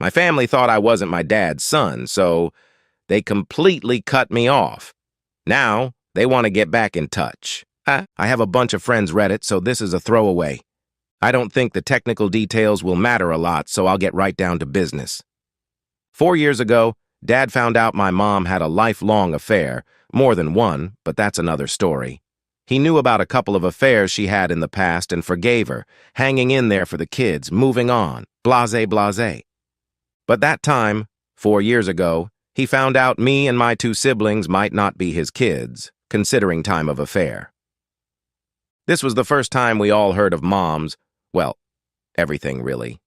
My family thought I wasn't my dad's son, so they completely cut me off. Now, they want to get back in touch. I have a bunch of friends Reddit, so this is a throwaway. I don't think the technical details will matter a lot, so I'll get right down to business. 4 years ago, Dad found out my mom had a lifelong affair, more than one, but that's another story. He knew about a couple of affairs she had in the past and forgave her, hanging in there for the kids, moving on, blase blase. But that time, 4 years ago, he found out me and my 2 siblings might not be his kids, considering time of affair. This was the first time we all heard of Mom's, well, everything really.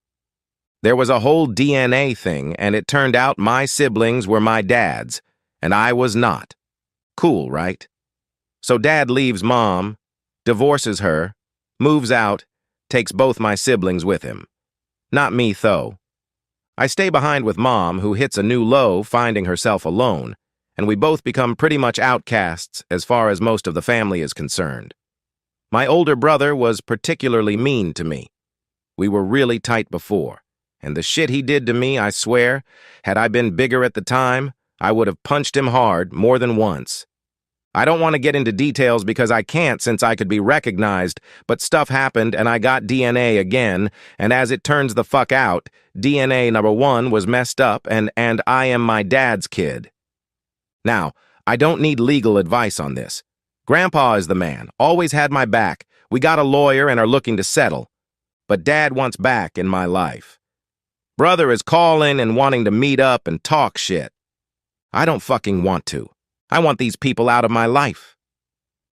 There was a whole DNA thing, and it turned out my siblings were my dad's, and I was not. Cool, right? So Dad leaves Mom, divorces her, moves out, takes both my siblings with him. Not me, though. I stay behind with Mom, who hits a new low finding herself alone, and we both become pretty much outcasts as far as most of the family is concerned. My older brother was particularly mean to me. We were really tight before, and the shit he did to me, I swear, had I been bigger at the time, I would have punched him hard more than once. I don't want to get into details because I can't since I could be recognized, but stuff happened and I got DNA again, and as it turns the fuck out, DNA number 1 was messed up and I am my dad's kid. Now, I don't need legal advice on this. Grandpa is the man, always had my back. We got a lawyer and are looking to settle. But Dad wants back in my life. Brother is calling and wanting to meet up and talk shit. I don't fucking want to. I want these people out of my life.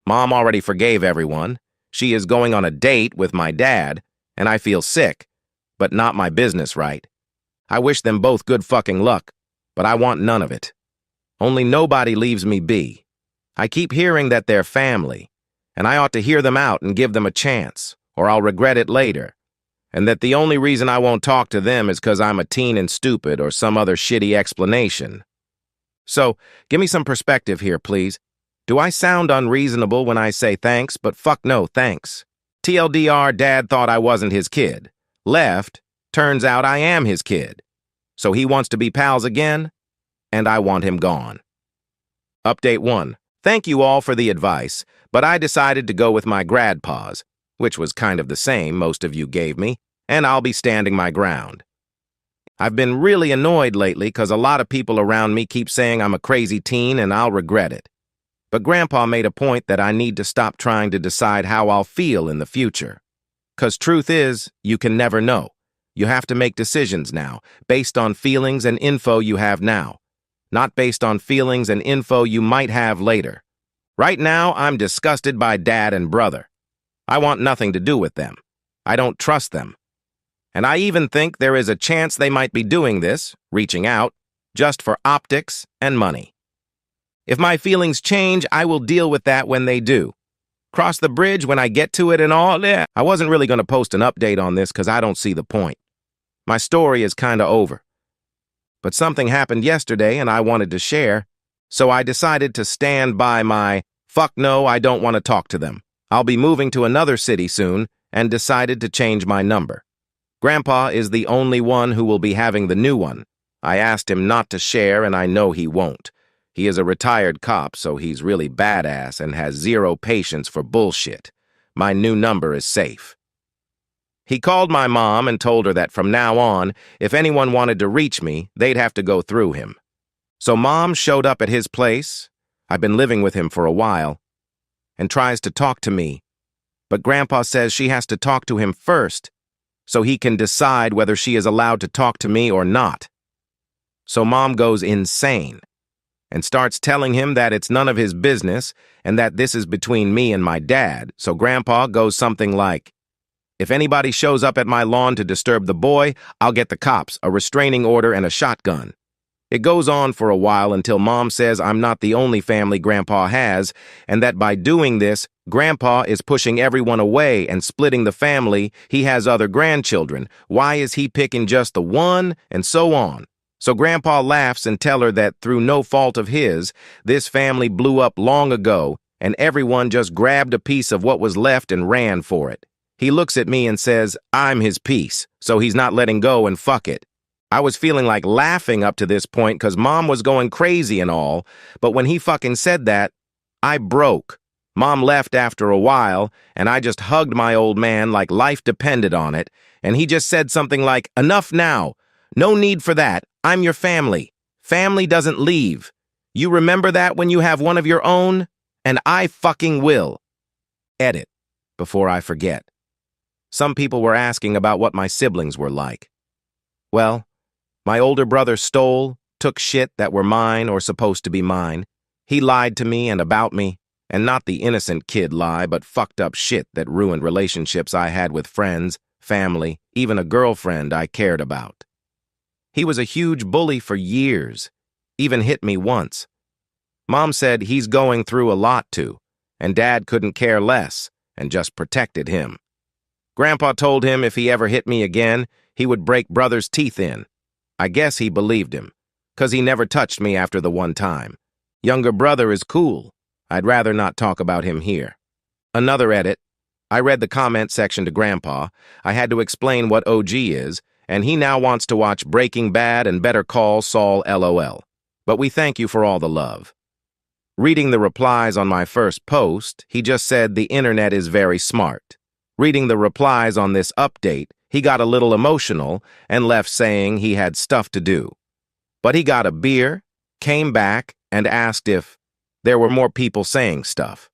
Mom already forgave everyone. She is going on a date with my dad, and I feel sick, but not my business, right? I wish them both good fucking luck, but I want none of it. Only nobody leaves me be. I keep hearing that they're family, and I ought to hear them out and give them a chance, or I'll regret it later. And that the only reason I won't talk to them is because I'm a teen and stupid or some other shitty explanation. So, give me some perspective here, please. Do I sound unreasonable when I say thanks, but fuck no thanks? TLDR, Dad thought I wasn't his kid. Left, turns out I am his kid. So he wants to be pals again, and I want him gone. Update 1. Thank you all for the advice, but I decided to go with my gradpas, which was kind of the same most of you gave me, and I'll be standing my ground. I've been really annoyed lately because a lot of people around me keep saying I'm a crazy teen and I'll regret it. But Grandpa made a point that I need to stop trying to decide how I'll feel in the future. 'Cause truth is, you can never know. You have to make decisions now, based on feelings and info you have now, not based on feelings and info you might have later. Right now, I'm disgusted by Dad and brother. I want nothing to do with them. I don't trust them. And I even think there is a chance they might be doing this, reaching out, just for optics and money. If my feelings change, I will deal with that when they do. Cross the bridge when I get to it and all. I wasn't really going to post an update on this because I don't see the point. My story is kind of over. But something happened yesterday and I wanted to share, so I decided to stand by my, fuck no, I don't want to talk to them. I'll be moving to another city soon and decided to change my number. Grandpa is the only one who will be having the new one. I asked him not to share, and I know he won't. He is a retired cop, so he's really badass and has zero patience for bullshit. My new number is safe. He called my mom and told her that from now on, if anyone wanted to reach me, they'd have to go through him. So Mom showed up at his place. I've been living with him for a while, and tries to talk to me. But Grandpa says she has to talk to him first, so he can decide whether she is allowed to talk to me or not. So Mom goes insane and starts telling him that it's none of his business and that this is between me and my dad. So Grandpa goes something like, if anybody shows up at my lawn to disturb the boy, I'll get the cops, a restraining order, and a shotgun. It goes on for a while until Mom says I'm not the only family Grandpa has, and that by doing this, Grandpa is pushing everyone away and splitting the family. He has other grandchildren. Why is he picking just the one? And so on. So Grandpa laughs and tells her that through no fault of his, this family blew up long ago, and everyone just grabbed a piece of what was left and ran for it. He looks at me and says, I'm his piece, so he's not letting go and fuck it. I was feeling like laughing up to this point because Mom was going crazy and all, but when he fucking said that, I broke. Mom left after a while, and I just hugged my old man like life depended on it, and he just said something like, "Enough now. No need for that. I'm your family. Family doesn't leave. You remember that when you have one of your own? And I fucking will." Edit, before I forget. Some people were asking about what my siblings were like. Well, my older brother stole, took shit that were mine or supposed to be mine. He lied to me and about me, and not the innocent kid lie, but fucked up shit that ruined relationships I had with friends, family, even a girlfriend I cared about. He was a huge bully for years, even hit me once. Mom said he's going through a lot too, and Dad couldn't care less and just protected him. Grandpa told him if he ever hit me again, he would break brother's teeth in. I guess he believed him, 'cause he never touched me after the one time. Younger brother is cool. I'd rather not talk about him here. Another edit. I read the comment section to Grandpa. I had to explain what OG is, and he now wants to watch Breaking Bad and Better Call Saul LOL. But we thank you for all the love. Reading the replies on my first post, he just said the internet is very smart. Reading the replies on this update, he got a little emotional and left saying he had stuff to do. But he got a beer, came back, and asked if there were more people saying stuff.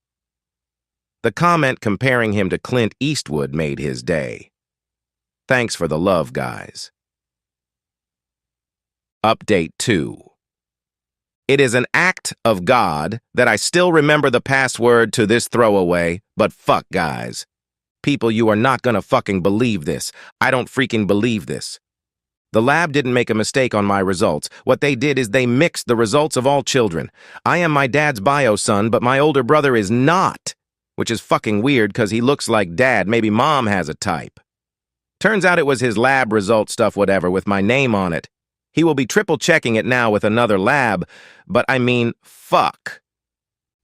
The comment comparing him to Clint Eastwood made his day. Thanks for the love, guys. Update 2. It is an act of God that I still remember the password to this throwaway, but fuck, guys. People, you are not gonna fucking believe this. I don't freaking believe this. The lab didn't make a mistake on my results. What they did is they mixed the results of all children. I am my dad's bio son, but my older brother is not, which is fucking weird because he looks like Dad. Maybe Mom has a type. Turns out it was his lab result stuff whatever with my name on it. He will be triple checking it now with another lab, but I mean, fuck.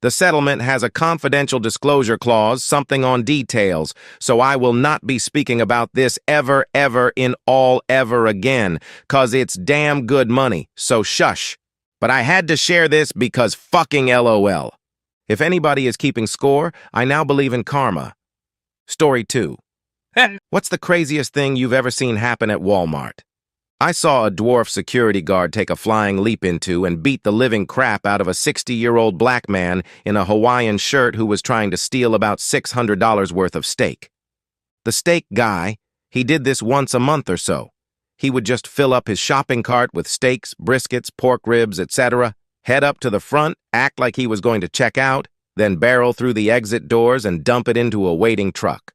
The settlement has a confidential disclosure clause, something on details, so I will not be speaking about this ever in all ever again, 'cause it's damn good money, so shush. But I had to share this because fucking LOL. If anybody is keeping score, I now believe in karma. Story 2. What's the craziest thing you've ever seen happen at Walmart? I saw a dwarf security guard take a flying leap into and beat the living crap out of a 60-year-old black man in a Hawaiian shirt who was trying to steal about $600 worth of steak. The steak guy, he did this once a month or so. He would just fill up his shopping cart with steaks, briskets, pork ribs, etc., head up to the front, act like he was going to check out, then barrel through the exit doors and dump it into a waiting truck.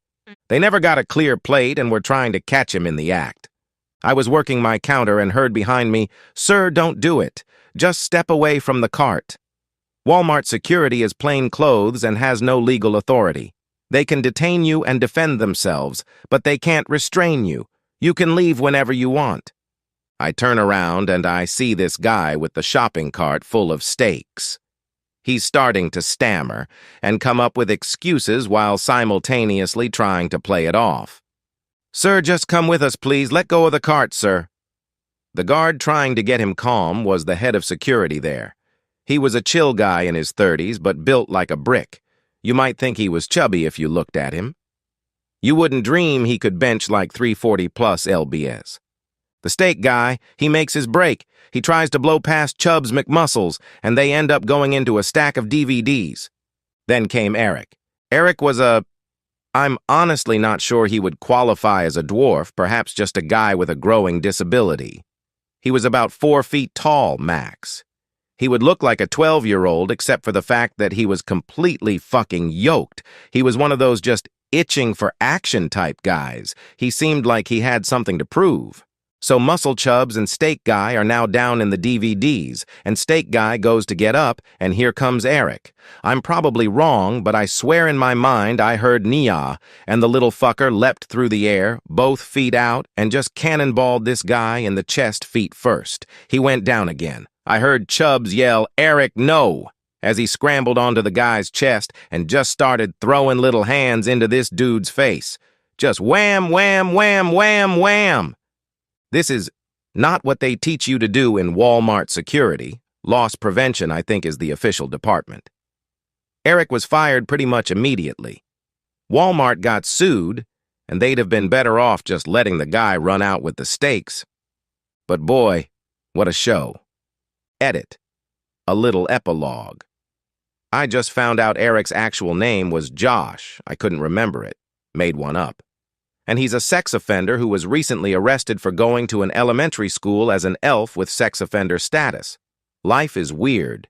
They never got a clear plate and were trying to catch him in the act. I was working my counter and heard behind me, "Sir, don't do it. Just step away from the cart." Walmart security is plain clothes and has no legal authority. They can detain you and defend themselves, but they can't restrain you. You can leave whenever you want. I turn around and I see this guy with the shopping cart full of steaks. He's starting to stammer and come up with excuses while simultaneously trying to play it off. "Sir, just come with us, please. Let go of the cart, sir." The guard trying to get him calm was the head of security there. He was a chill guy in his 30s, but built like a brick. You might think he was chubby if you looked at him. You wouldn't dream he could bench like 340 plus lbs. The steak guy, he makes his break. He tries to blow past Chubb's McMuscles, and they end up going into a stack of DVDs. Then came Eric. Eric was I'm honestly not sure he would qualify as a dwarf, perhaps just a guy with a growing disability. He was about 4 feet tall, max. He would look like a 12-year-old except for the fact that he was completely fucking yoked. He was one of those just itching for action type guys. He seemed like he had something to prove. So Muscle Chubbs and Steak Guy are now down in the DVDs, and Steak Guy goes to get up, and here comes Eric. I'm probably wrong, but I swear in my mind I heard Nia, and the little fucker leapt through the air, both feet out, and just cannonballed this guy in the chest feet first. He went down again. I heard Chubbs yell, "Eric, no!" as he scrambled onto the guy's chest and just started throwing little hands into this dude's face. Just wham, wham, wham, wham, wham. This is Not what they teach you to do in Walmart security. Loss prevention, I think, is the official department. Eric was fired pretty much immediately. Walmart got sued, and they'd have been better off just letting the guy run out with the stakes. But boy, what a show. Edit. A little epilogue. I just found out Eric's actual name was Josh. I couldn't remember it. Made one up. And he's a sex offender who was recently arrested for going to an elementary school as an elf with sex offender status. Life is weird.